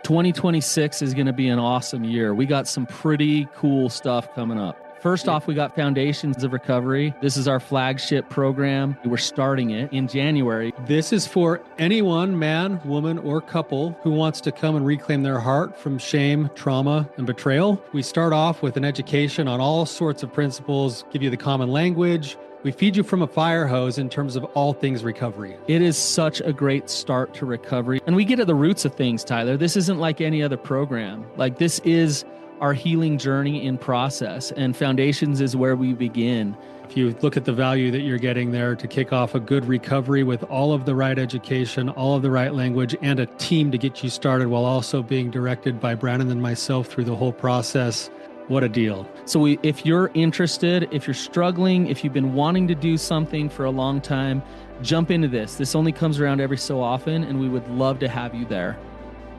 2026 is going to be an awesome year. We got some pretty cool stuff coming up. First off, we got Foundations of Recovery. This is our flagship program. We're starting it in January. This is for anyone, man, woman, or couple who wants to come and reclaim their heart from shame, trauma, and betrayal. We start off with an education on all sorts of principles, give you the common language. We feed you from a fire hose in terms of all things recovery. It is such a great start to recovery. And we get at the roots of things, Tyler. This isn't like any other program. Like, this is our healing journey in process, and Foundations is where we begin. If you look at the value that you're getting there to kick off a good recovery with all of the right education, all of the right language, and a team to get you started while also being directed by Brannon and myself through the whole process, what a deal. So if you're interested, if you're struggling, if you've been wanting to do something for a long time, jump into this. This only comes around every so often, and we would love to have you there.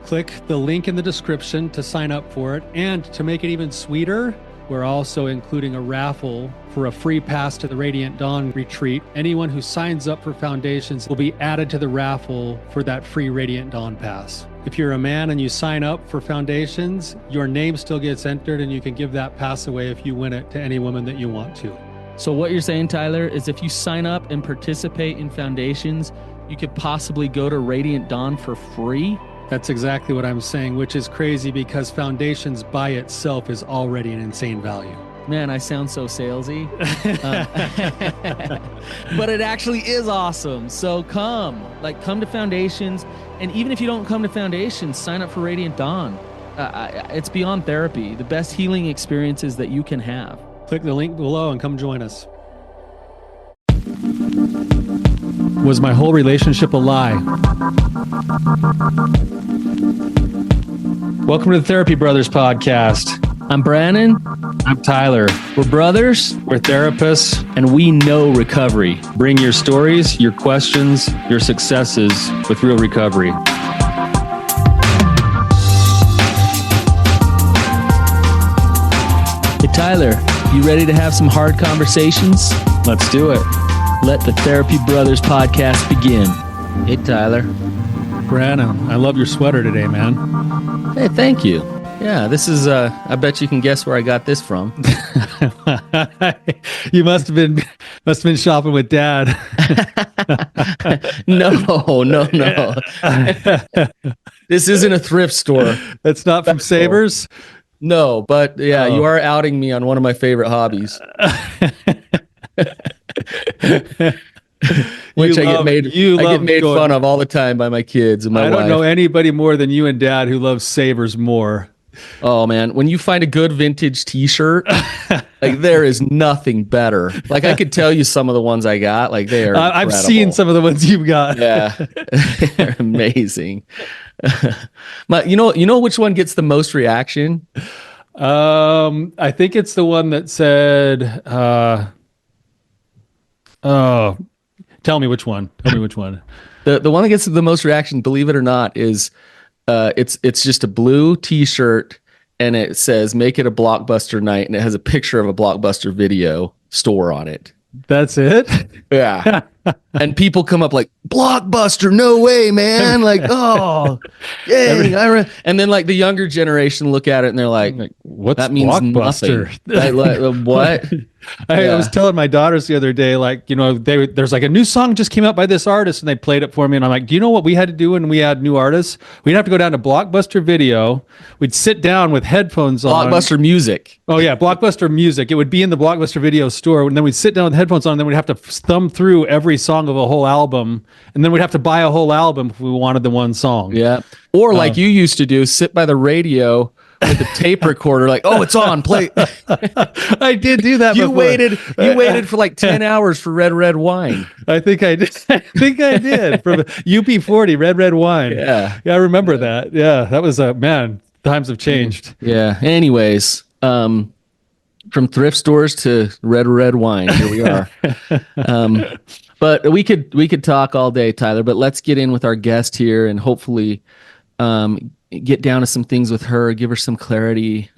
Click the link in the description to sign up for it. And to make it even sweeter, we're also including a raffle for a free pass to the Radiant Dawn retreat. Anyone who signs up for Foundations will be added to the raffle for that free Radiant Dawn pass. If you're a man and you sign up for Foundations, your name still gets entered, and you can give that pass away if you win it to any woman that you want to. So what you're saying, Tyler, is if you sign up and participate in Foundations, you could possibly go to Radiant Dawn for free? That's exactly what I'm saying, which is crazy because Foundations by itself is already an insane value. Man, I sound so salesy. But it actually is awesome. So come to Foundations. And even if you don't come to Foundations, sign up for Radiant Dawn. It's beyond therapy, the best healing experiences that you can have. Click the link below and come join us. Was my whole relationship a lie? Welcome to the Therapy Brothers podcast. I'm Brannon. I'm Tyler. We're brothers. We're therapists. And we know recovery. Bring your stories, your questions, your successes with real recovery. Hey, Tyler, you ready to have some hard conversations? Let's do it. Let the Therapy Brothers podcast begin. Hey, Tyler. Brannon, I love your sweater today, man. Hey, thank you. Yeah, this is, I bet you can guess where I got this from. You must have been shopping with Dad. No. This isn't a thrift store. It's not from Savers? No, but yeah, You are outing me on one of my favorite hobbies. Which I get made fun of all the time by my kids and my wife. I don't know anybody more than you and Dad who loves Savers more. Oh man, when you find a good vintage t-shirt, like there is nothing better. Like I could tell you some of the ones I got, like they are I've seen some of the ones you've got. Yeah. They're amazing. But you know which one gets the most reaction? I think it's the one that said tell me which one. The one that gets the most reaction, believe it or not, is it's just a blue t-shirt and it says "Make it a Blockbuster night" and it has a picture of a Blockbuster video store on it. That's it? Yeah. And people come up like, "Blockbuster, no way, man." Like, oh, yay. And then like the younger generation look at it and they're like, what's that means Blockbuster? Like, what? I was telling my daughters the other day, like, there's like a new song just came out by this artist and they played it for me. And I'm like, do you know what we had to do when we had new artists? We'd have to go down to Blockbuster Video. We'd sit down with headphones on. Blockbuster Music. Oh yeah, Blockbuster Music. It would be in the Blockbuster Video store. And then we'd sit down with headphones on and then we'd have to thumb through every song of a whole album. And then we'd have to buy a whole album if we wanted the one song. Yeah. Or like you used to do, sit by the radio with a tape recorder, like, oh, it's on, play. I did do that. You waited for like 10 hours for Red Wine. I think I did. From UP40, Red Wine. Yeah. I remember that. Yeah, that was man. Times have changed. Yeah. Anyways, from thrift stores to Red Wine, here we are. But we could talk all day, Tyler. But let's get in with our guest here and hopefully get down to some things with her, give her some clarity.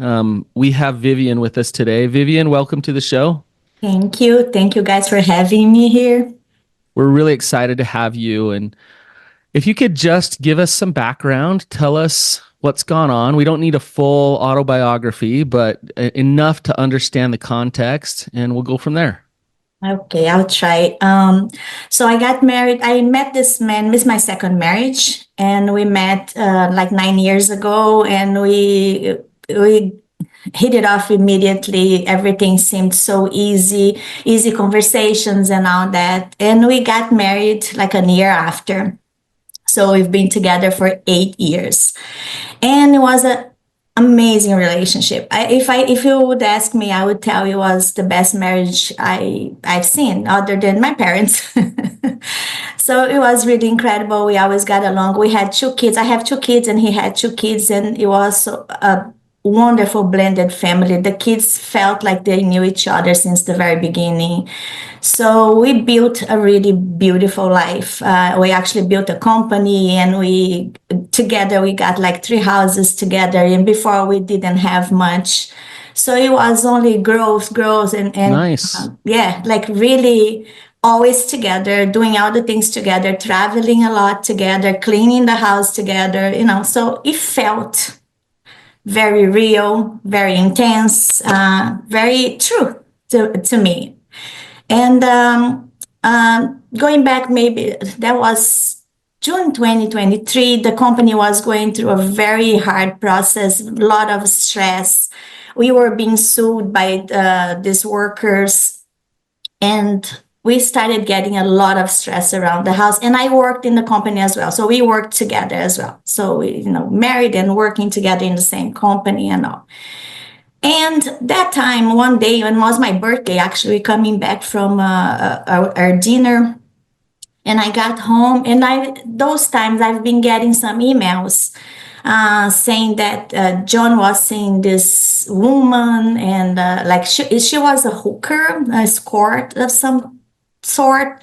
We have Vivian with us today. Vivian, welcome to the show. Thank you. Thank you guys for having me here. We're really excited to have you. And if you could just give us some background, tell us what's gone on. We don't need a full autobiography, but enough to understand the context, and we'll go from there. Okay, I'll try. So I got married. I met this man. This is my second marriage, and we met like 9 years ago, and we hit it off immediately. Everything seemed so easy conversations and all that. And we got married like a year after. So we've been together for 8 years, and it was an amazing relationship. If you would ask me, I would tell you it was the best marriage I've seen, other than my parents. So it was really incredible. We always got along. We had 2 kids. I have 2 kids, and he had 2 kids, and it was a wonderful blended family. The kids felt like they knew each other since the very beginning. So we built a really beautiful life. We actually built a company, and we got like 3 houses together. And before, we didn't have much, so it was only growth, and Nice. yeah, like really always together, doing all the things together, traveling a lot together, cleaning the house together. So it felt very real, very intense, very true to me. And going back, maybe that was June 2023, the company was going through a very hard process, a lot of stress. We were being sued by these workers, and we started getting a lot of stress around the house. And I worked in the company as well. So we worked together as well. So we, married and working together in the same company and all. And that time, one day, when it was my birthday, actually coming back from our dinner, and I got home, and those times I've been getting some emails saying that John was seeing this woman, and like she was a hooker, a escort of some sort.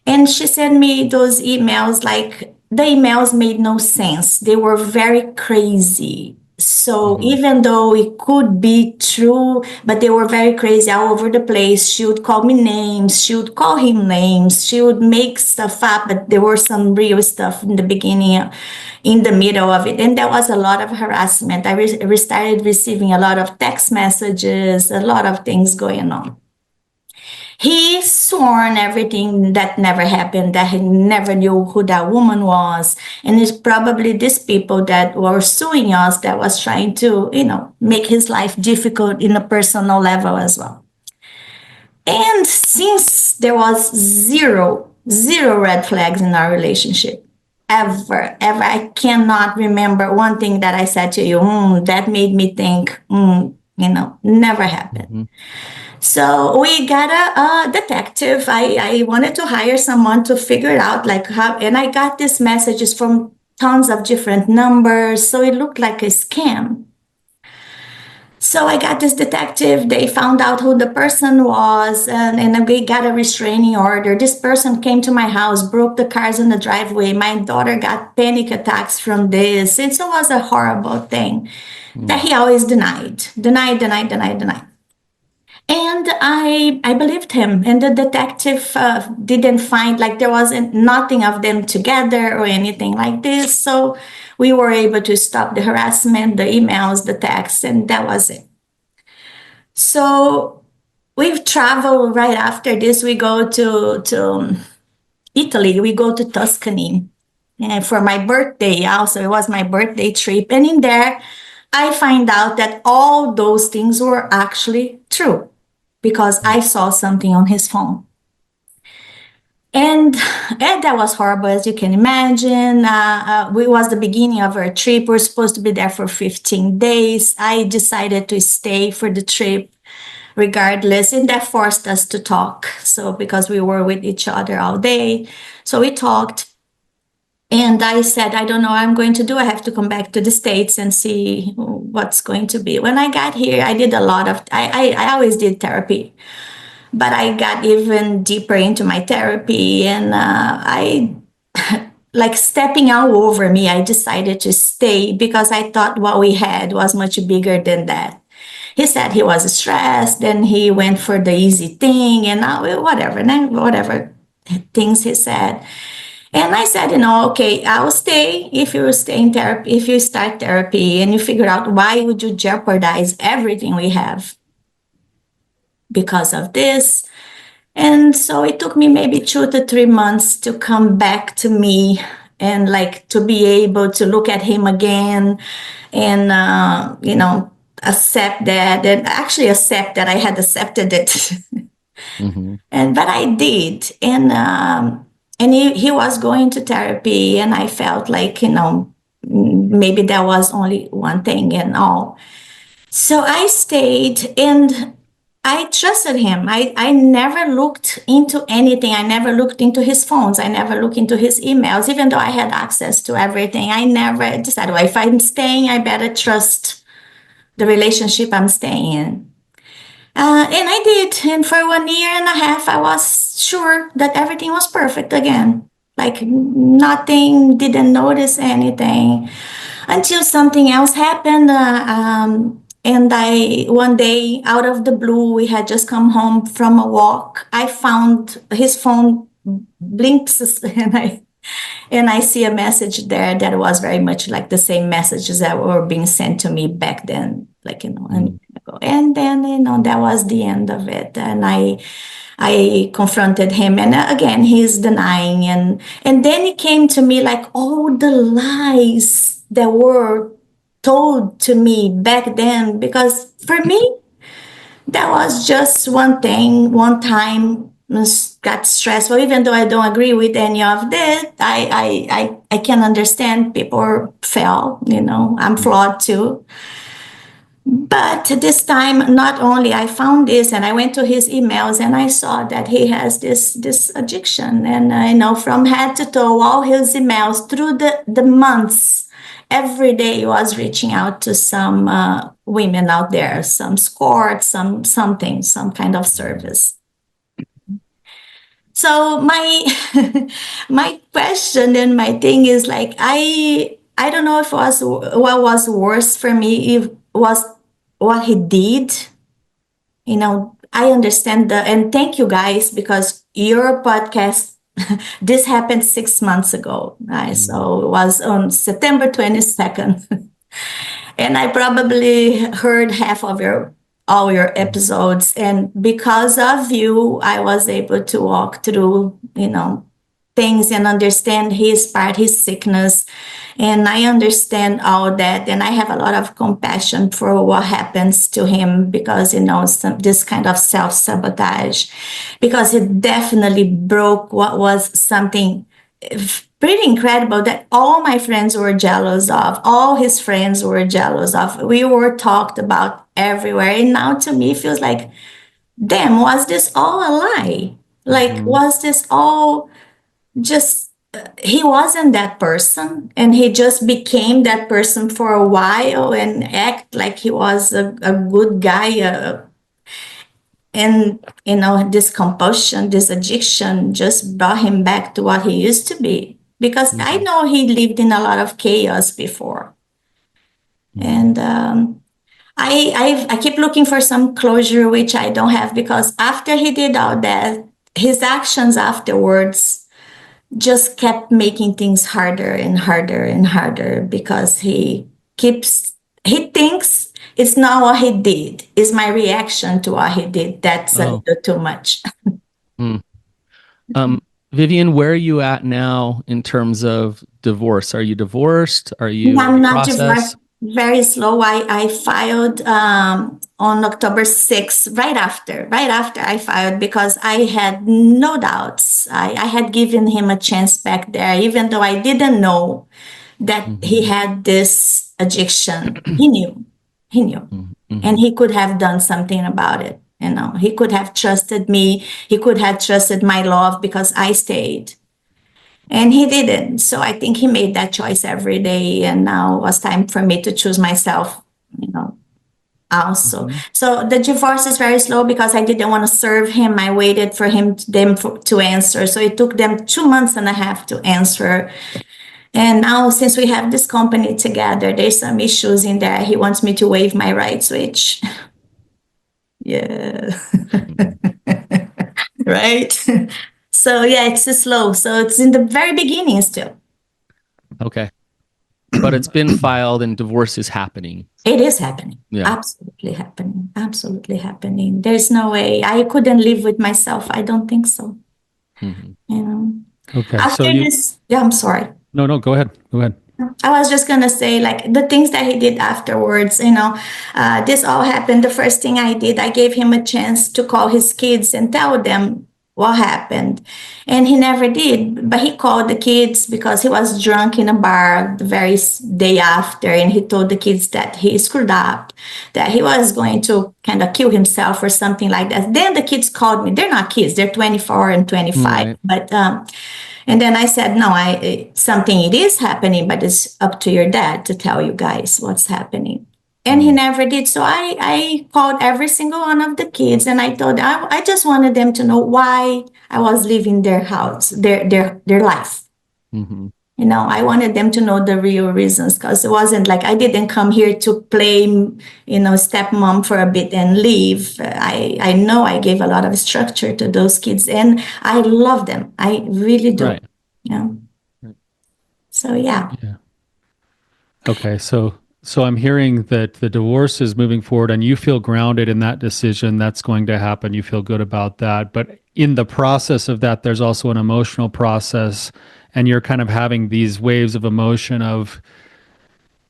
And she sent me those emails, like the emails made no sense. They were very crazy. So even though it could be true, but they were very crazy all over the place. She would call me names. She would call him names. She would make stuff up, but there were some real stuff in the beginning, in the middle of it. And there was a lot of harassment. I started receiving a lot of text messages, a lot of things going on. He sworn everything that never happened, that he never knew who that woman was. And it's probably these people that were suing us that was trying to, make his life difficult in a personal level as well. And since there was zero red flags in our relationship, ever, I cannot remember one thing that I said to you, that made me think, never happened. So we got a detective. I wanted to hire someone to figure it out, like how, and I got these messages from tons of different numbers. So it looked like a scam. So I got this detective. They found out who the person was, and we got a restraining order. This person came to my house, broke the cars in the driveway. My daughter got panic attacks from this. It was a horrible thing that he always denied. And I believed him, and the detective didn't find, like, there wasn't nothing of them together or anything like this. So we were able to stop the harassment, the emails, the texts, and that was it. So we've traveled right after this. We go to Italy. We go to Tuscany for my birthday. Also, it was my birthday trip. And in there, I find out that all those things were actually true, because I saw something on his phone. And that was horrible, as you can imagine. It was the beginning of our trip. We're supposed to be there for 15 days. I decided to stay for the trip regardless, and that forced us to talk. So because we were with each other all day, so we talked. And I said, I don't know what I'm going to do. I have to come back to the States and see what's going to be. When I got here, I did a lot of, I always did therapy, but I got even deeper into my therapy, and I, like, stepping all over me, I decided to stay because I thought what we had was much bigger than that. He said he was stressed, then he went for the easy thing, and whatever things he said. And I said, okay, I'll stay if you stay in therapy, if you start therapy and you figure out why would you jeopardize everything we have because of this. And so it took me maybe 2 to 3 months to come back to me and like to be able to look at him again and, accept that and actually accept that I had accepted it. Mm-hmm. But I did. And he was going to therapy and I felt like, maybe that was only one thing and all. So I stayed and I trusted him. I never looked into anything. I never looked into his phones. I never looked into his emails, even though I had access to everything. I never decided, well, if I'm staying, I better trust the relationship I'm staying in. And I did. And for 1.5 years, I was sure that everything was perfect again. Like nothing, didn't notice anything until something else happened. And one day, out of the blue, we had just come home from a walk. I found his phone blinks, and I see a message there that was very much like the same messages that were being sent to me back then, like and then that was the end of it. And I confronted him, and again he's denying, and then it came to me like all the lies that were told to me back then, because for me that was just one thing, one time. Got stressful, even though I don't agree with any of this. I can understand people fail. I'm flawed too. But this time, not only I found this, and I went to his emails, and I saw that he has this addiction, and from head to toe, all his emails through the months, every day he was reaching out to some women out there, some escort, some kind of service. So my my question and my thing is like I don't know if what was worse for me, if was what he did. I understand and thank you guys, because your podcast this happened 6 months ago. Right? So it was on September 22nd. And I probably heard half of all your episodes, and because of you I was able to walk through things and understand his part, his sickness, and I understand all that, and I have a lot of compassion for what happens to him, because this kind of self-sabotage, because it definitely broke what was something pretty incredible that all my friends were jealous of, all his friends were jealous of. We were talked about everywhere, and now to me it feels like, damn, was this all a lie? Like, was this all just he wasn't that person, and he just became that person for a while and act like he was a good guy, and this compulsion, this addiction just brought him back to what he used to be, because I know he lived in a lot of chaos before. And I keep looking for some closure, which I don't have, because after he did all that, his actions afterwards just kept making things harder and harder and harder, because he thinks it's not what he did, it's my reaction to what he did that's a little too much. Vivian, where are you at now in terms of divorce? Are you divorced? Are you I'm in not process? divorced. Very slow. I filed on October 6th, right after I filed, because I had no doubts. I had given him a chance back there, even though I didn't know that he had this addiction. He knew, and he could have done something about it. He could have trusted me. He could have trusted my love, because I stayed. And he didn't. So I think he made that choice every day. And now it was time for me to choose myself, also. So the divorce is very slow, because I didn't want to serve him. I waited for them to answer. So it took them 2.5 months to answer. And now, since we have this company together, there's some issues in there. He wants me to waive my rights, which, yeah. Right? So yeah, it's slow. So it's in the very beginning still. Okay. But it's been filed and divorce is happening. It is happening. Yeah. Absolutely happening. Absolutely happening. There's no way I couldn't live with myself. I don't think so. Mhm. You know, Okay. So after this, yeah, I'm sorry. no, go ahead. Go ahead. I was just gonna say, like the things that he did afterwards, this all happened. The first thing I did, I gave him a chance to call his kids and tell them what happened. And he never did, but he called the kids because he was drunk in a bar the very day after. And he told the kids that he screwed up, that he was going to kind of kill himself or something like that. Then the kids called me. They're not kids, they're 24 and 25. Right. But, and then I said, no, something it is happening, but it's up to your dad to tell you guys what's happening. And he never did. So I called every single one of the kids and I told I just wanted them to know why I was leaving their house, their life. Mm-hmm. I wanted them to know the real reasons, because it wasn't like I didn't come here to play, stepmom for a bit and leave. I know I gave a lot of structure to those kids and I love them. I really do. Right. Yeah. So yeah. Yeah. Okay. So I'm hearing that the divorce is moving forward and you feel grounded in that decision. That's going to happen. You feel good about that. But in the process of that, there's also an emotional process, and you're kind of having these waves of emotion of,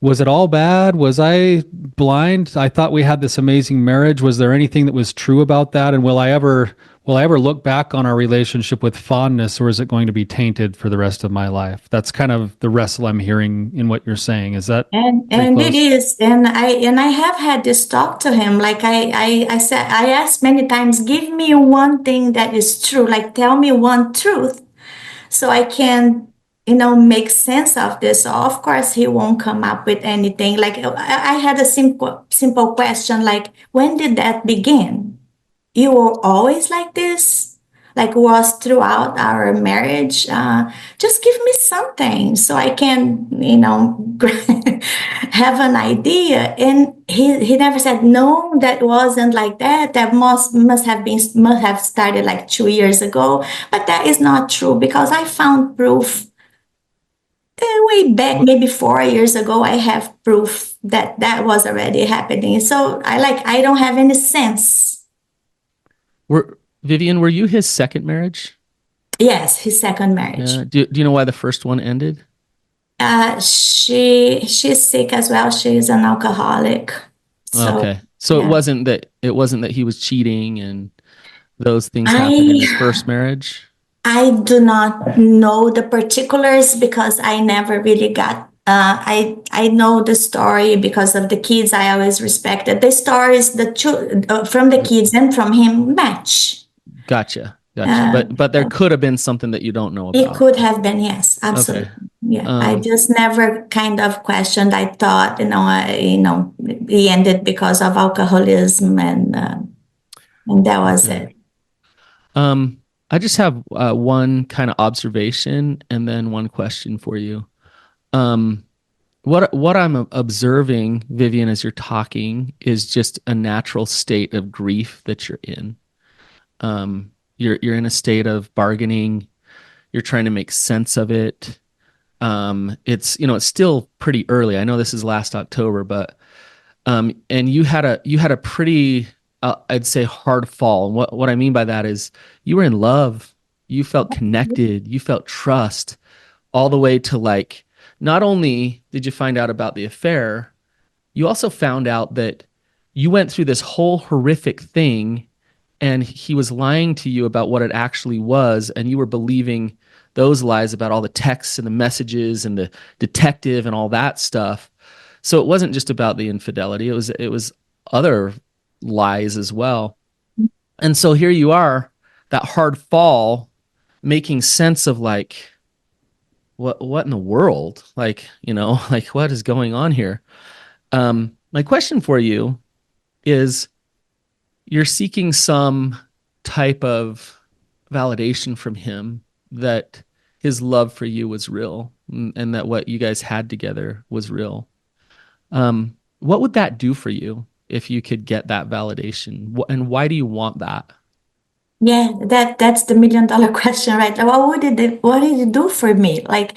was it all bad? Was I blind? I thought we had this amazing marriage. Was there anything that was true about that? And will I ever look back on our relationship with fondness, or is it going to be tainted for the rest of my life? That's kind of the wrestle I'm hearing in what you're saying. Is that pretty And it close? is, and I have had this talk to him. Like I said, I asked many times, give me one thing that is true. Like tell me one truth so I can, make sense of this. So of course he won't come up with anything. Like I had a simple question, like when did that begin? You were always like this? Like was throughout our marriage? Just give me something so I can, have an idea. And he never said, no, that wasn't like that. That must have started like 2 years ago. But that is not true, because I found proof way back, maybe 4 years ago. I have proof that that was already happening. So I don't have any sense. Vivian, were you his second marriage? Yes, his second marriage. Yeah. Do you know why the first one ended? She's sick as well. She's an alcoholic. So Okay. So yeah. it wasn't that he was cheating and those things happened in his I first marriage. I do not know the particulars because I never really got. I know the story because of the kids. I always respected the stories from the kids and from him match. Gotcha. Uh, But there could have been something that you don't know it about. could have been, yes, Okay. absolutely. Yeah, I just never kind of questioned. I thought, he ended because of alcoholism, and that was Okay. it. I just have one kind of observation and then one question for you. Um, what I'm observing, Vivian, as you're talking, is just a natural state of grief that you're in. You're in a state of bargaining. You're trying to make sense of it. It's still pretty early. I know this is last October, but and you had a pretty I'd say hard fall. And what I mean by that is you were in love, you felt connected, you felt trust, all the way to like not only did you find out about the affair, you also found out that you went through this whole horrific thing and he was lying to you about what it actually was, and you were believing those lies about all the texts and the messages and the detective and all that stuff. So it wasn't just about the infidelity, it was other lies as well. And so here you are, that hard fall, making sense of like what in the world? Like, like what is going on here? My question for you is, you're seeking some type of validation from him that his love for you was real, and that what you guys had together was real. What would that do for you if you could get that validation? And why do you want that? Yeah, that's the $1 million question, right? What did it do for me? Like,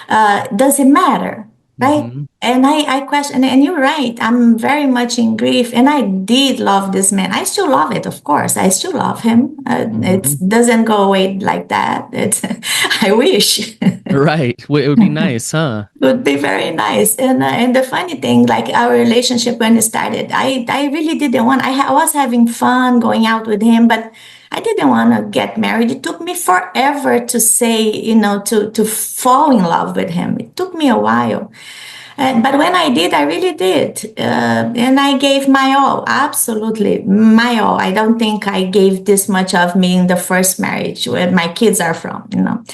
does it matter, right? Mm-hmm. And I question, and you're right. I'm very much in grief, and I did love this man. I still love it, of course. I still love him. It Mm-hmm. doesn't go away like that. It's, I wish. Right. It would be nice, huh? Would be very nice. And the funny thing, like our relationship when it started, I really didn't want. I was having fun going out with him, but I didn't want to get married. It took me forever to say, to fall in love with him. It took me a while. But when I did, I really did. And I gave my all, absolutely my all. I don't think I gave this much of me in the first marriage where my kids are from. Mm-hmm.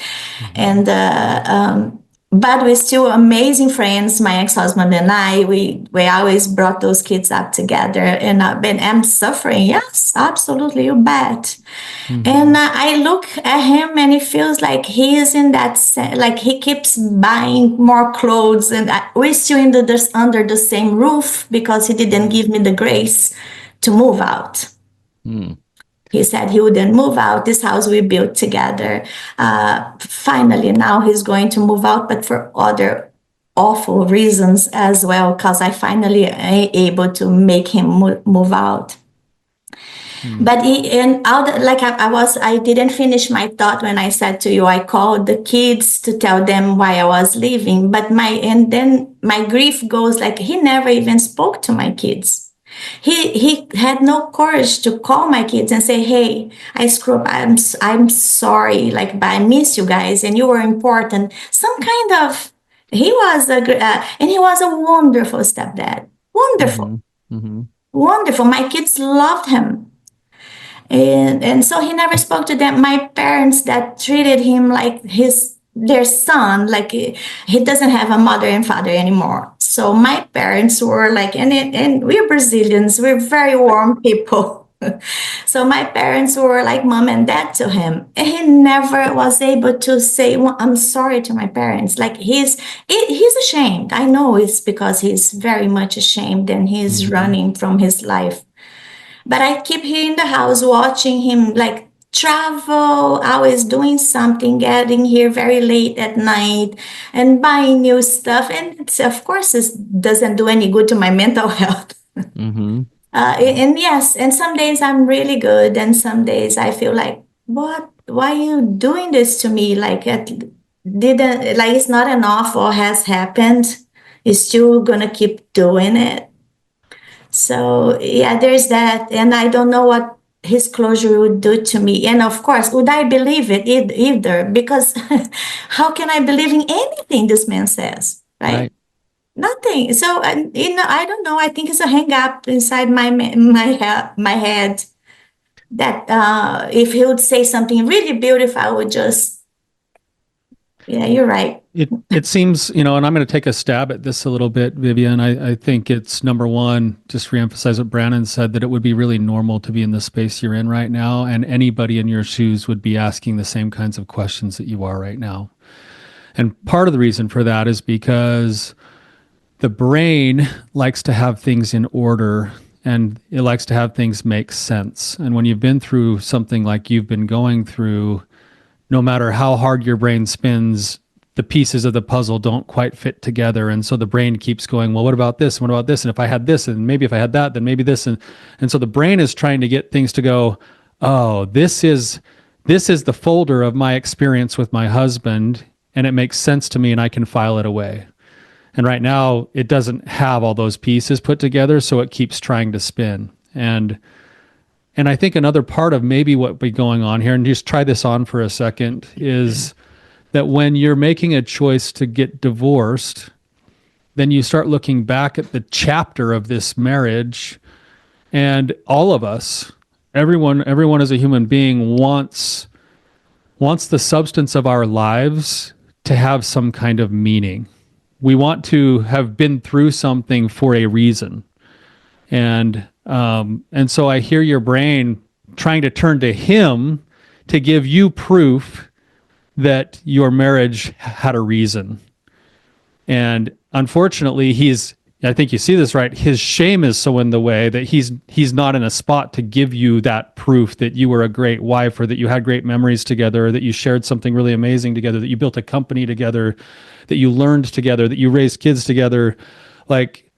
And, but we're still amazing friends, my ex-husband and I. We always brought those kids up together. And I'm suffering. Yes, absolutely, you bet. Mm-hmm. And I look at him and it feels like he is in like he keeps buying more clothes, and we're still under the same roof because he didn't give me the grace to move out. Mm-hmm. He said he wouldn't move out. This house we built together. Finally, now he's going to move out, but for other awful reasons as well, because I finally am able to make him move out. But I didn't finish my thought when I said to you, I called the kids to tell them why I was leaving. And then my grief goes like he never even spoke to my kids. He had no courage to call my kids and say, "Hey, I screwed up. I'm sorry. Like, but I miss you guys, and you were important." Some kind of and he was a wonderful stepdad. Wonderful, Mm-hmm. wonderful. My kids loved him. And so he never spoke to them. My parents that treated him like their son, like he doesn't have a mother and father anymore. So my parents were like, and we're Brazilians, we're very warm people. So my parents were like mom and dad to him, and he never was able to say, well, "I'm sorry" to my parents. Like he's ashamed. I know it's because he's very much ashamed and he's Mm-hmm. running from his life. But I keep here in the house watching him like travel, always doing something, getting here very late at night and buying new stuff. And of course, it doesn't do any good to my mental health. Mm-hmm. And yes, and some days I'm really good, and some days I feel like, what? Why are you doing this to me? Like it didn't like it's not enough or has happened. You're still gonna keep doing it. So yeah, there's that, and I don't know what his closure would do to me. And of course, would I believe it either? Because how can I believe in anything this man says, right? Right. Nothing. So I don't know. I think it's a hang up inside my head that if he would say something really beautiful, I would just yeah, you're right. It seems, and I'm going to take a stab at this a little bit, Vivian. I think it's number one, just reemphasize what Brannon said, that it would be really normal to be in the space you're in right now. And anybody in your shoes would be asking the same kinds of questions that you are right now. And part of the reason for that is because the brain likes to have things in order and it likes to have things make sense. And when you've been through something like you've been going through, no matter how hard your brain spins, the pieces of the puzzle don't quite fit together. And so the brain keeps going, well, what about this? And what about this? And if I had this, and maybe if I had that, then maybe this. And so the brain is trying to get things to go, oh, this is the folder of my experience with my husband, and it makes sense to me and I can file it away. And right now it doesn't have all those pieces put together, so it keeps trying to spin. And I think another part of maybe what be going on here, and just try this on for a second, is that when you're making a choice to get divorced, then you start looking back at the chapter of this marriage, and all of us, everyone as a human being wants the substance of our lives to have some kind of meaning. We want to have been through something for a reason. And so I hear your brain trying to turn to him to give you proof that your marriage had a reason. And unfortunately, he's I think you see this right. His shame is so in the way that he's not in a spot to give you that proof that you were a great wife, or that you had great memories together, or that you shared something really amazing together, that you built a company together, that you learned together, that you raised kids together. Like,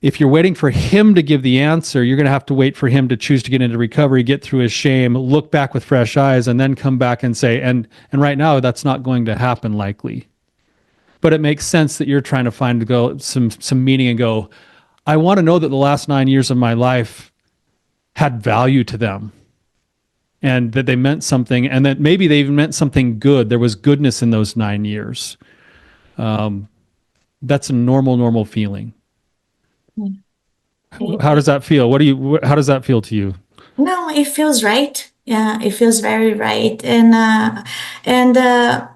if you're waiting for him to give the answer, you're going to have to wait for him to choose to get into recovery, get through his shame, look back with fresh eyes, and then come back and say, and right now that's not going to happen likely. But it makes sense that you're trying to find some meaning and go, I want to know that the last 9 years of my life had value to them, and that they meant something, and that maybe they even meant something good. There was goodness in those 9 years. That's a normal feeling. How does that feel? How does that feel to you? No, it feels right. Yeah, it feels very right. And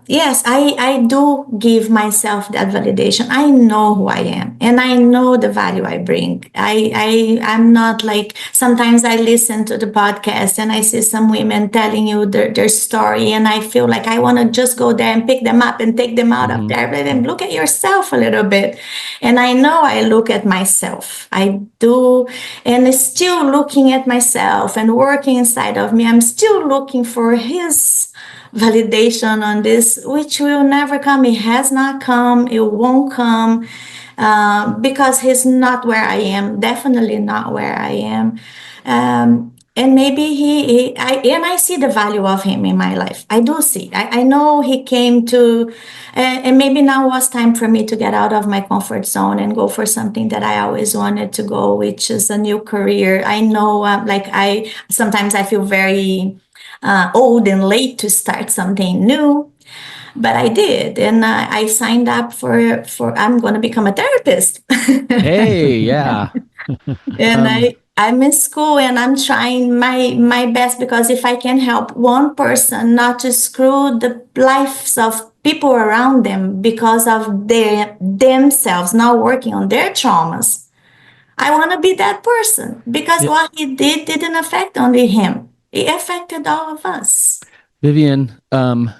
yes, I do give myself that validation. I know who I am, and I know the value I bring. I'm not like, sometimes I listen to the podcast and I see some women telling you their story, and I feel like I want to just go there and pick them up and take them out of there. But then look at yourself a little bit. And I know I look at myself. I do, and still looking at myself and working inside of me. I'm still looking for his validation on this, which will never come. It has not come. It won't come, because he's not where I am. Definitely not where I am. And maybe I see the value of him in my life. I do see. I know he came to, and maybe now was time for me to get out of my comfort zone and go for something that I always wanted to go, which is a new career. I know, sometimes I feel very old and late to start something new, but I did, and I signed up for. I'm going to become a therapist. Hey, yeah. And I'm in school, and I'm trying my best, because if I can help one person not to screw the lives of people around them because of themselves not working on their traumas, I want to be that person, because what he did didn't affect only him. It affected all of us. Vivian, I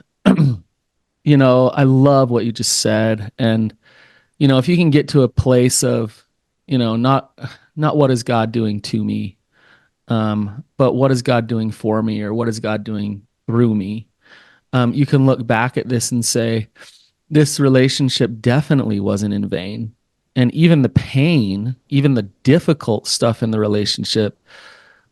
love what you just said. And, if you can get to a place of, not what is God doing to me, but what is God doing for me, or what is God doing through me? You can look back at this and say, this relationship definitely wasn't in vain. And even the pain, even the difficult stuff in the relationship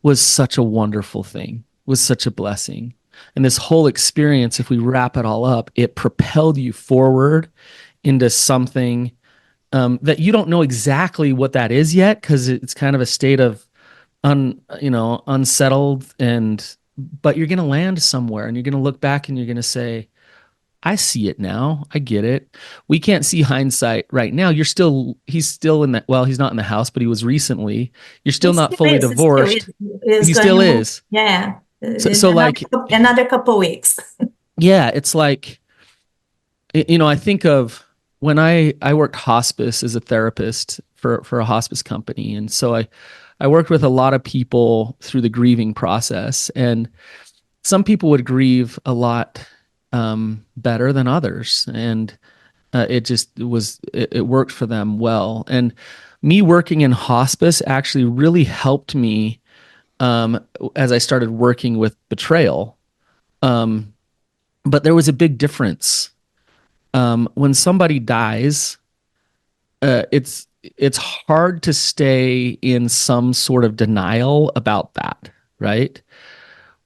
was such a wonderful thing, was such a blessing. And this whole experience, if we wrap it all up, it propelled you forward into something that you don't know exactly what that is yet, because it's kind of a state of unsettled, but you're going to land somewhere, and you're going to look back and you're going to say, I see it now. I get it. We can't see hindsight right now. He's still in that. Well, he's not in the house, but he was recently. You're still not fully divorced. He still is. Yeah. So like another couple weeks. Yeah. It's like, I think of when I worked hospice as a therapist for a hospice company. And so I worked with a lot of people through the grieving process, and some people would grieve a lot better than others, and it worked for them well. And me working in hospice actually really helped me as I started working with betrayal. But there was a big difference. When somebody dies, it's hard to stay in some sort of denial about that, right?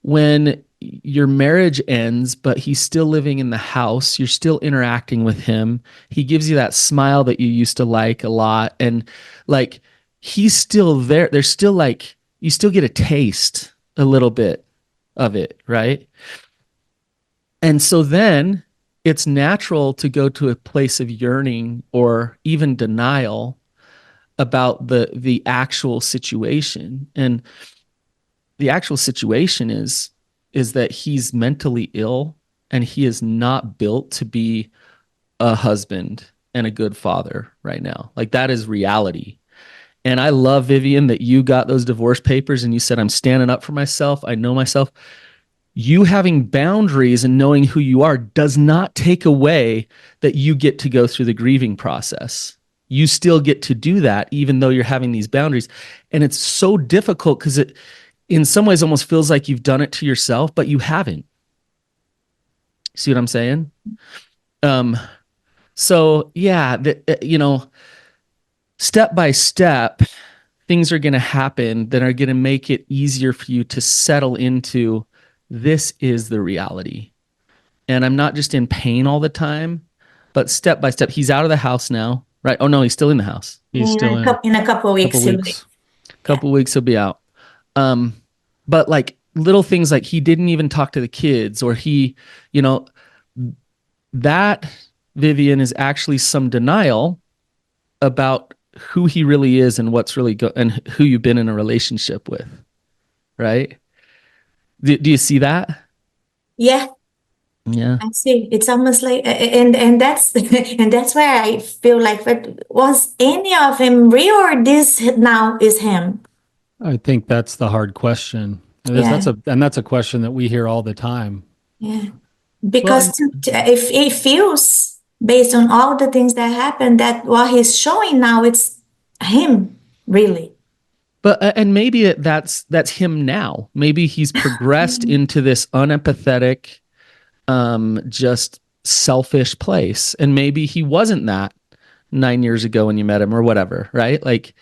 When your marriage ends, but he's still living in the house, you're still interacting with him. He gives you that smile that you used to like a lot. And like, he's still there. There's still like, you still get a taste a little bit of it, right? And so then it's natural to go to a place of yearning or even denial about the actual situation. And the actual situation is that he's mentally ill, and he is not built to be a husband and a good father right now. Like, that is reality. And I love, Vivian, that you got those divorce papers and you said, I'm standing up for myself. I know myself. You having boundaries and knowing who you are does not take away that you get to go through the grieving process. you still get to do that, even though you're having these boundaries. And it's so difficult because it, in some ways, almost feels like you've done it to yourself, but you haven't. See what I'm saying? Um, so yeah, step by step, things are going to happen that are going to make it easier for you to settle into this is the reality. And I'm not just in pain all the time, but step by step. He's out of the house now, right? Oh no, he's still in the house. He's still In a couple of weeks, Couple weeks. Couple weeks he'll be out. But like little things like he didn't even talk to the kids, or he, that Vivian is actually some denial about who he really is and what's really and who you've been in a relationship with, right? Do you see that? Yeah, Yeah. I see. It's almost like, and that's and that's where I feel like, but was any of him real, or this now is him? I think that's the hard question. Yeah, That's a question that we hear all the time. yeah. Well, Because if he feels based on all the things that happened, that what he's showing now, it's him, really. but and maybe that's him now. Maybe he's progressed into this unempathetic, just selfish place, and maybe he wasn't that 9 years ago when you met him, or whatever, right? Like,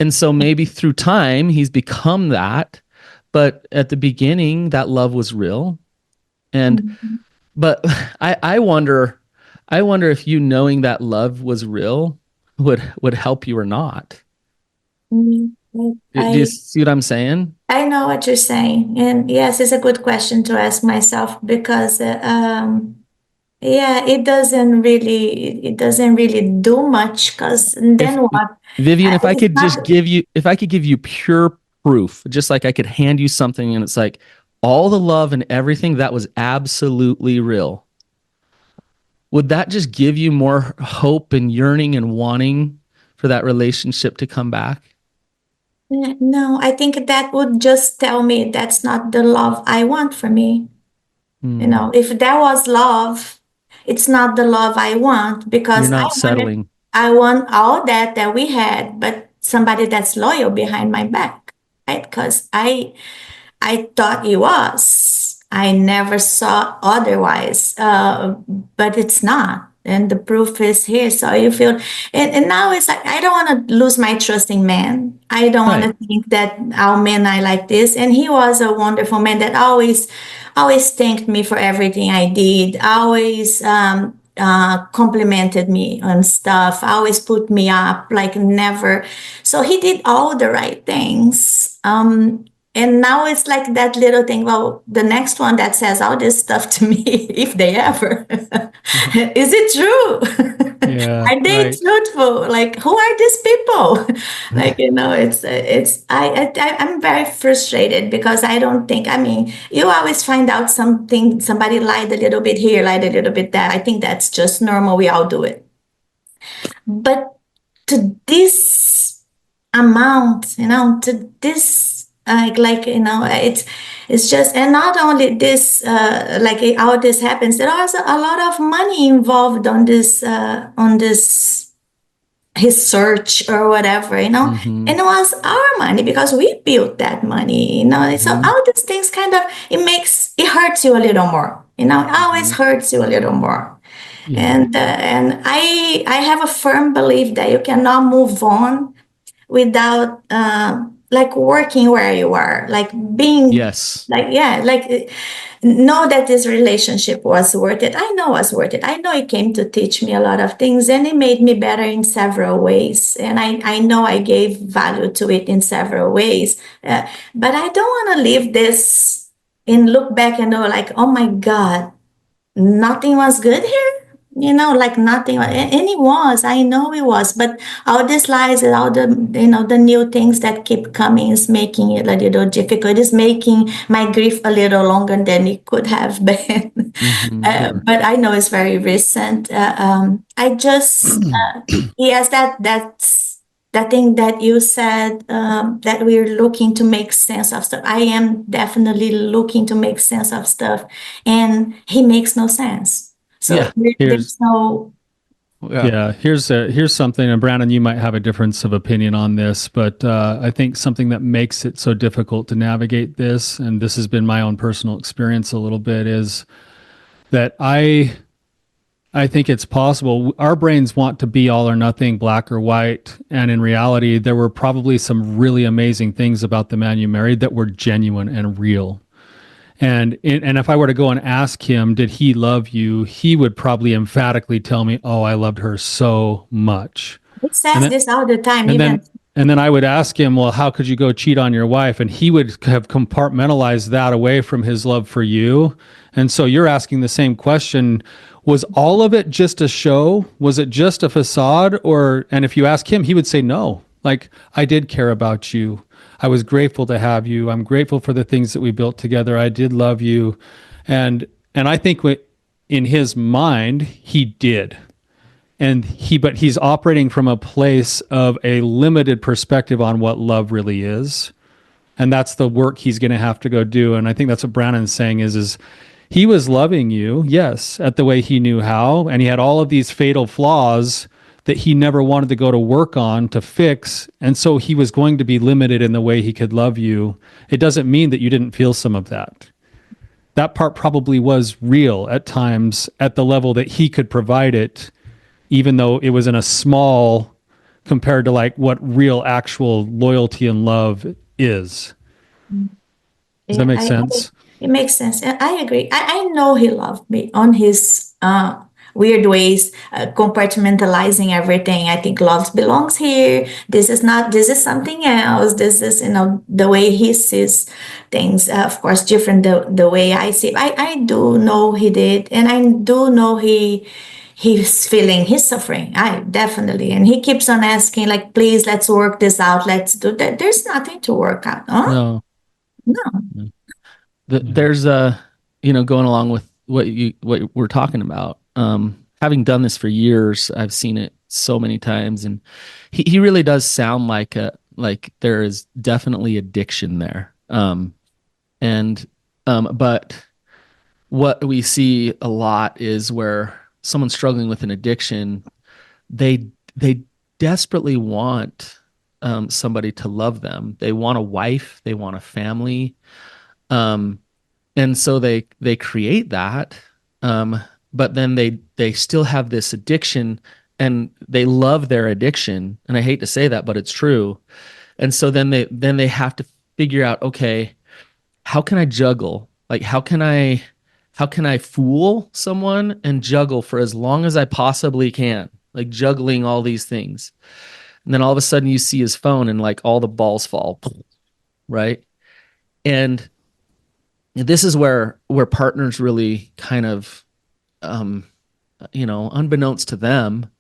and so maybe through time he's become that, but at the beginning that love was real. And but I wonder if you knowing that love was real would help you or not. Mm, Do you see what I'm saying? I know what you're saying, and yes, it's a good question to ask myself because, yeah, it doesn't really do much. Because If then what? Vivian, if I It's could not. just if I could give you pure proof, just like I could hand you something and it's like all the love and everything that was absolutely real, would that just give you more hope and yearning and wanting for that relationship to come back? No, I think that would just tell me that's not the love I want for me. If there was love, it's not the love I want, You're because not settling. I want all that we had, but somebody that's loyal behind my back, right? Because I thought he was. I never saw otherwise, but it's not. And the proof is here. So you feel, and now it's like, I don't want to lose my trust in men. I don't want Right. to think that our men are like this. And he was a wonderful man that always thanked me for everything I did, always complimented me on stuff, always put me up, like never. So he did all the right things. And now it's like that little thing. Well, the next one that says all this stuff to me, if they ever, is it true? Yeah, Are they right. truthful? Like, who are these people? Like, I'm very frustrated because I don't think, I mean, you always find out something, somebody lied a little bit here, lied a little bit there. I think that's just normal. We all do it. But to this amount, to this, it's just, and not only this, how this happens, there was a lot of money involved on this his search or whatever, Mm-hmm. and it was our money because we built that money, so Mm-hmm. all these things kind of, it hurts you a little more, it always hurts you a little more. Yeah. And I have a firm belief that you cannot move on without like working where you are, like being, Yes. like, yeah, like, know that this relationship was worth it. I know it was worth it. I know it came to teach me a lot of things, and it made me better in several ways, and I know I gave value to it in several ways, but I don't want to leave this and look back and know, like, oh my God, nothing was good here, like nothing. And it was, I know it was, but all these lies and all the new things that keep coming is making it a little difficult. It's making my grief a little longer than it could have been. Mm-hmm. Sure. But I know it's very recent. I just, yes, that's that thing that you said, that we're looking to make sense of stuff. I am definitely looking to make sense of stuff, and he makes no sense. Yeah. So there's no. Yeah, here's something, and Brandon, you might have a difference of opinion on this, but I think something that makes it so difficult to navigate this, and this has been my own personal experience a little bit, is that I think it's possible. Our brains want to be all or nothing, black or white, and in reality, there were probably some really amazing things about the man you married that were genuine and real. And if I were to go and ask him, did he love you? He would probably emphatically tell me, "Oh, I loved her so much." He And says then this all the time, and even. then and then I would ask him, "Well, how could you go cheat on your wife?" And he would have compartmentalized that away from his love for you. And so you're asking the same question. Was all of it just a show? Was it just a facade? And if you ask him, he would say no. Like, I did care about you. I was grateful to have you. I'm grateful for the things that we built together. I did love you. And I think in his mind, he did. But he's operating from a place of a limited perspective on what love really is. And that's the work he's going to have to go do. And I think that's what Brannon's saying is he was loving you, yes, at the way he knew how. And he had all of these fatal flaws that he never wanted to go to work on to fix. And so he was going to be limited in the way he could love you. It doesn't mean that you didn't feel some of that. That part probably was real at times at the level that he could provide it, even though it was in a small compared to like what real actual loyalty and love is. Does that make sense? It makes sense. And I agree. I know he loved me on his weird ways, compartmentalizing everything. I think love belongs here. This is something else. This is, the way he sees things, of course, different the way I see it. I do know he did. And I do know he's feeling, he's suffering. I definitely. And he keeps on asking, like, please, let's work this out. Let's do that. There's nothing to work out. Huh? No. No. There's going along with what we're talking about. Having done this for years, I've seen it so many times, and he really does sound like there is definitely addiction there. But what we see a lot is where someone's struggling with an addiction, they desperately want somebody to love them. They want a wife, they want a family. And so they create that, but then they still have this addiction, and they love their addiction. And I hate to say that, but it's true. And so then they have to figure out, okay, how can I juggle? Like, how can I fool someone and juggle for as long as I possibly can? Like juggling all these things. And then all of a sudden you see his phone and like all the balls fall, right? And this is where partners really kind of, unbeknownst to them,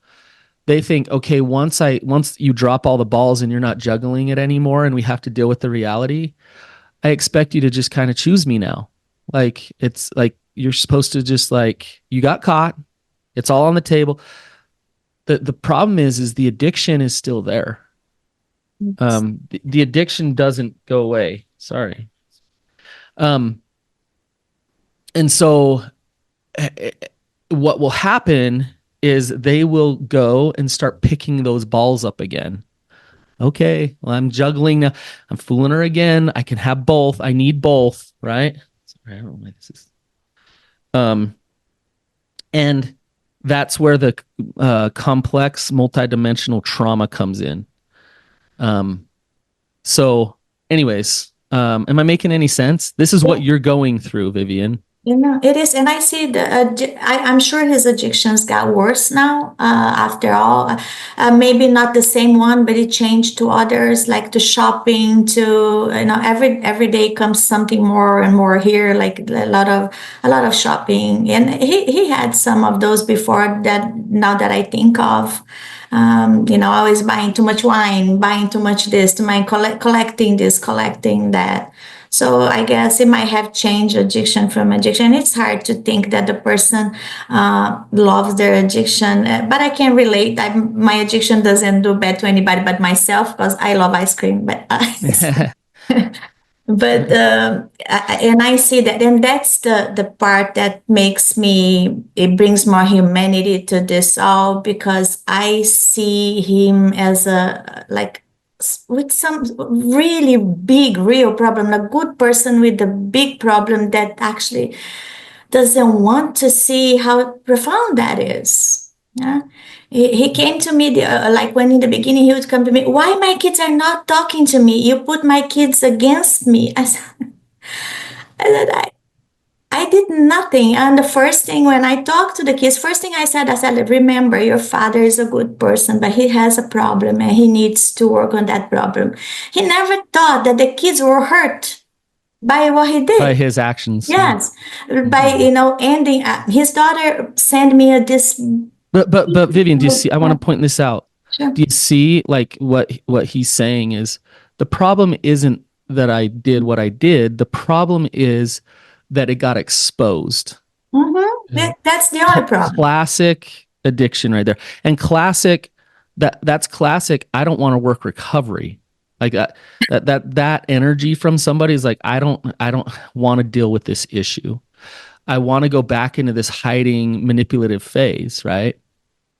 they think, okay, once you drop all the balls and you're not juggling it anymore, and we have to deal with the reality, I expect you to just kind of choose me now. Like, it's like you're supposed to just, like, you got caught. It's all on the table. The problem is the addiction is still there. The addiction doesn't go away. Sorry. And so what will happen is they will go and start picking those balls up again. Okay, well, I'm juggling now. I'm fooling her again. I can have both. I need both, right? Sorry, I don't know why this is. And that's where the complex, multidimensional trauma comes in. So, anyways, am I making any sense? This is what you're going through, Vivian. It is, and I see I'm sure his addictions got worse now. After all, maybe not the same one, but it changed to others, like to shopping. To every day comes something more and more here, like a lot of shopping. And he had some of those before that. Now that I think of, always buying too much wine, buying too much this, collecting this, collecting that. So I guess it might have changed addiction from addiction. It's hard to think that the person loves their addiction, but I can relate. My addiction doesn't do bad to anybody but myself, because I love ice cream. But But and I see that, and that's the part that makes me, it brings more humanity to this all, because I see him as a, like, with some really big real problem, a good person with a big problem that actually doesn't want to see how profound that is. Yeah. He came to me, like, when in the beginning he would come to me, why my kids are not talking to me? You put my kids against me. I said, I did nothing. And the first thing when I talked to the kids, first thing I said, remember, your father is a good person, but he has a problem and he needs to work on that problem. He never thought that the kids were hurt by what he did. By his actions. Yes. By, ending, his daughter sent me this. But Vivian, do you see, I want to point this out. Sure. Do you see, like, what he's saying is, the problem isn't that I did what I did. The problem is that it got exposed. Mm-hmm. That's the only problem. Classic addiction right there. And that's classic. I don't want to work recovery. Like that energy from somebody is like, I don't want to deal with this issue. I want to go back into this hiding, manipulative phase, right?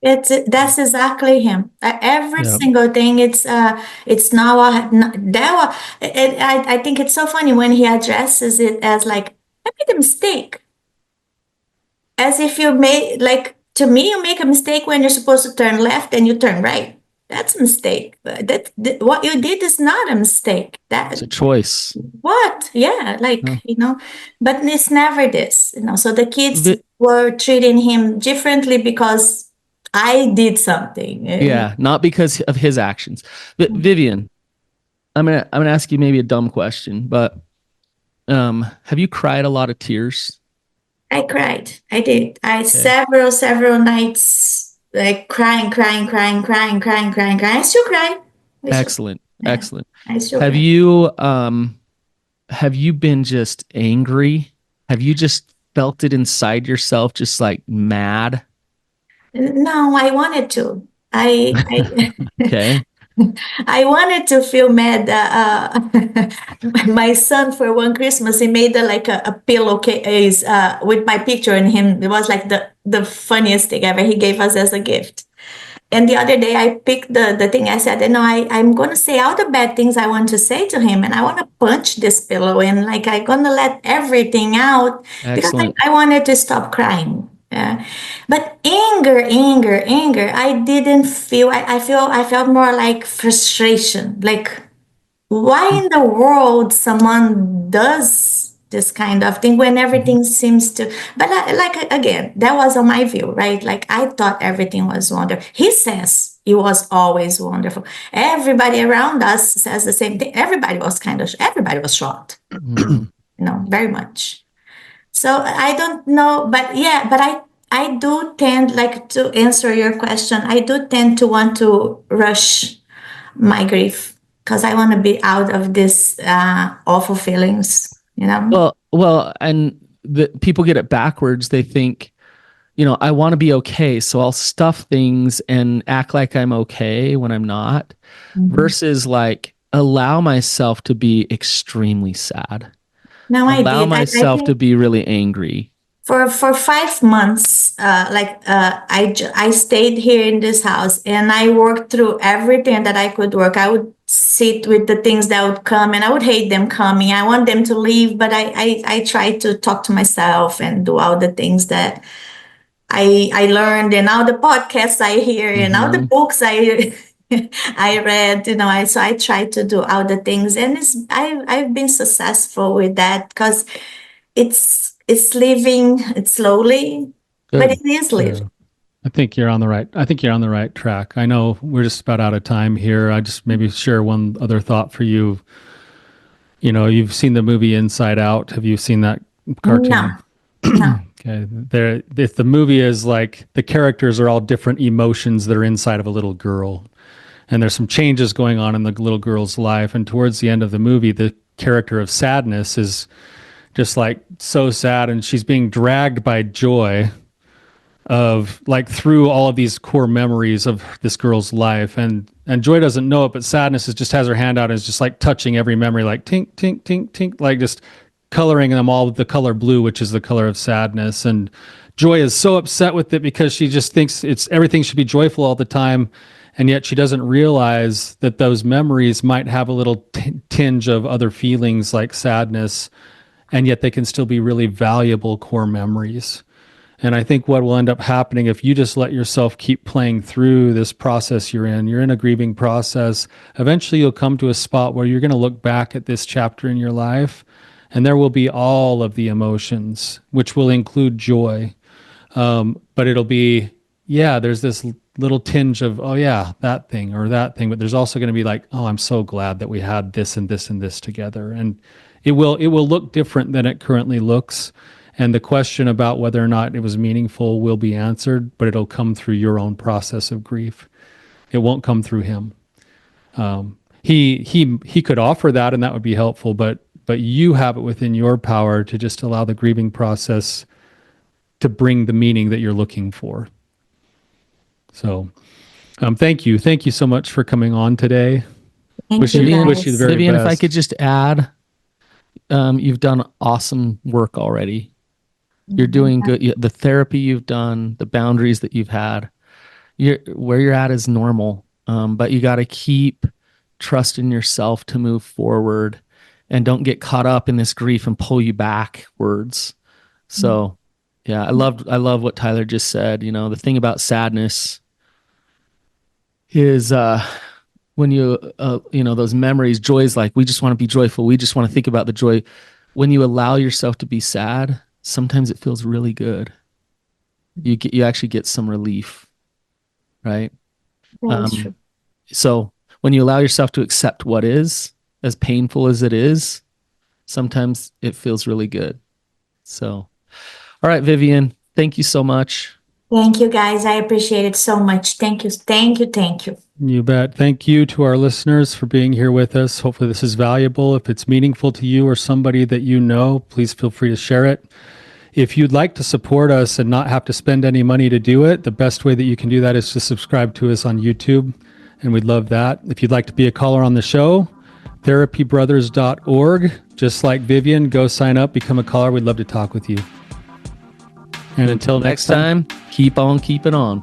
That's exactly him. Every single thing. It's now that. I think it's so funny when he addresses it as like, I made a mistake. As if you made, like, to me, you make a mistake when you're supposed to turn left and you turn right. That's a mistake. What you did is not a mistake. It's a choice. What? Yeah, like, but it's never this, So the kids were treating him differently because I did something. Yeah, not because of his actions. But Vivian, I'm gonna ask you maybe a dumb question, but have you cried a lot of tears? I cried. I did. Several nights, like, crying. I still cry. Excellent. I still Have cry. you have you been just angry? Have you just felt it inside yourself, just like mad? No, I wanted to. Okay. I wanted to feel mad. My son, for one Christmas, he made a pillowcase with my picture in him. It was like the funniest thing ever. He gave us as a gift. And the other day, I picked the thing. I said, I'm going to say all the bad things I want to say to him, and I want to punch this pillow, and like, I'm going to let everything out. Excellent. Because I wanted to stop crying. But anger, I didn't feel. I felt more like frustration. Like, why in the world someone does this kind of thing when everything seems to? But again, that was on my view, right? Like, I thought everything was wonderful. He says it was always wonderful. Everybody around us says the same thing. Everybody was shocked. Very much. So I don't know, but yeah, but I do tend, like, to answer your question, I do tend to want to rush my grief because I want to be out of this awful feelings, Well, and the people get it backwards. They think, I want to be okay, so I'll stuff things and act like I'm okay when I'm not, versus like allow myself to be extremely sad. No, allow myself to be really angry. For 5 months, I stayed here in this house and I worked through everything that I could work. I would sit with the things that would come and I would hate them coming. I want them to leave, but I tried to talk to myself and do all the things that I learned, and all the podcasts I hear, and all the books I read, so I tried to do all the things, and I've been successful with that because it's living, it's slowly, but it is living. I think you're on the right track. I know we're just about out of time here. I just maybe share one other thought for you. You've seen the movie Inside Out. Have you seen that cartoon? No. Okay. If the movie is like, the characters are all different emotions that are inside of a little girl, and there's some changes going on in the little girl's life. And towards the end of the movie, the character of sadness is just like so sad, and she's being dragged by joy of, like, through all of these core memories of this girl's life. And and Joy doesn't know it, but Sadness just has her hand out and is just like touching every memory, like tink, tink, tink, tink, like just coloring them all with the color blue, which is the color of sadness. And Joy is so upset with it because she just thinks everything should be joyful all the time. And yet she doesn't realize that those memories might have a little tinge of other feelings like sadness, and yet they can still be really valuable core memories. And I think what will end up happening if you just let yourself keep playing through this process you're in a grieving process, eventually you'll come to a spot where you're going to look back at this chapter in your life, and there will be all of the emotions, which will include joy. But it'll be, yeah, there's this little tinge of, oh yeah, that thing, but there's also going to be like, oh, I'm so glad that we had this and this and this together. And it will look different than it currently looks. And the question about whether or not it was meaningful will be answered, but it'll come through your own process of grief. It won't come through him. He could offer that, and that would be helpful, but you have it within your power to just allow the grieving process to bring the meaning that you're looking for. So, thank you so much for coming on today. Wish you the very Vivian, best. if I could just add, you've done awesome work already. You're doing good. The therapy you've done, the boundaries that you've had, where you're at is normal. But you got to keep trusting yourself to move forward, and don't get caught up in this grief and pull you backwards. So, yeah, I love what Tyler just said. You know, the thing about sadness is when you those memories, joy is like, we just want to be joyful. We just want to think about the joy. When you allow yourself to be sad, sometimes it feels really good. You actually get some relief, right? That's true. So when you allow yourself to accept what is, as painful as it is, sometimes it feels really good. So, all right, Vivian, thank you so much. Thank you, guys. I appreciate it so much. Thank you. Thank you. Thank you. You bet. Thank you to our listeners for being here with us. Hopefully this is valuable. If it's meaningful to you or somebody that you know, please feel free to share it. If you'd like to support us and not have to spend any money to do it, the best way that you can do that is to subscribe to us on YouTube, and we'd love that. If you'd like to be a caller on the show, therapybrothers.org. Just like Vivian, go sign up, become a caller. We'd love to talk with you. And until next time, keep on keeping on.